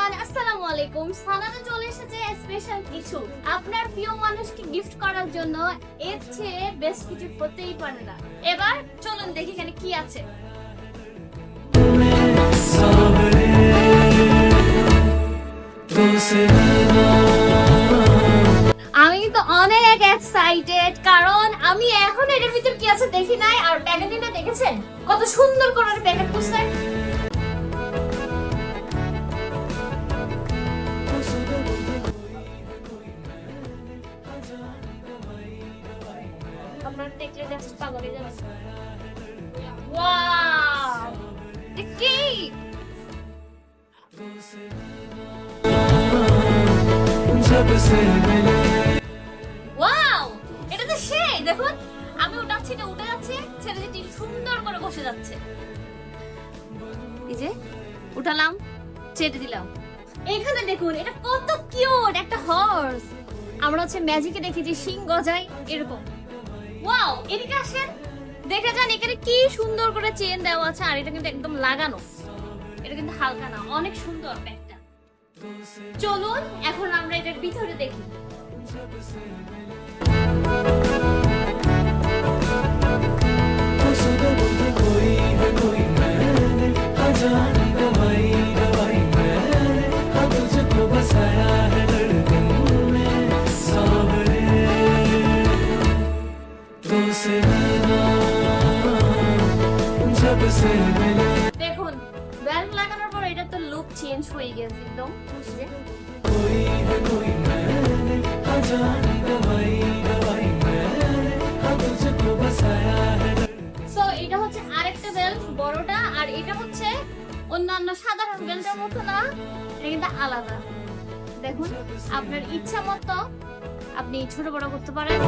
Everyone, আসসালামু আলাইকুম। সানাতে চলে এসেছে স্পেশাল কিছু আপনার প্রিয় মানুষকে গিফট করার জন্য। এর চেয়ে বেস্ট কিছু হতেই পারে না। এবার চলুন দেখি এখানে কি আছে। আমি তো অনেক এক্সাইটেড, কারণ আমি এখন এটার ভিতর কি আছে দেখি নাই। আর প্যাকেটিংটা দেখেছেন কত সুন্দর করে প্যাকেট করছে। আপনার দেখলে জাস্ট পাগল হয়ে যাবেন। ওয়াও, কি ওয়াও, এটা তো সেই দেখুন, আমি উঠাচ্ছি না, উঠে যাচ্ছে, ছেড়ে দিচ্ছি, সুন্দর করে বসে যাচ্ছে। এই যে উঠালাম, ছেড়ে দিলাম। এখানে দেখুন, এটা কত কিউট একটা হর্স। আমরা হচ্ছে ম্যাজিকে দেখি যে শিং গজায় এরকম। ওয়াও, এদিকে আসেন, দেখে যান এখানে কি সুন্দর করে চেন দেওয়া আছে। আর এটা কিন্তু একদম লাগানো, এটা কিন্তু হালকা না, অনেক সুন্দর ব্যাগটা। চলুন এখন আমরা এটার ভিতরে দেখি। দেখুন, বেল্ট লাগানোর পর এটা তো লুক চেঞ্জ হয়ে গেছে একদম। সো এটা হচ্ছে আরেকটা বেল্ট, বড়টা। আর এটা হচ্ছে অন্যান্য সাধারণ বেল্টের মতো না, এটা কিন্তু আলাদা। দেখুন, আপনার ইচ্ছা মতো আপনি ছোট বড় করতে পারেন।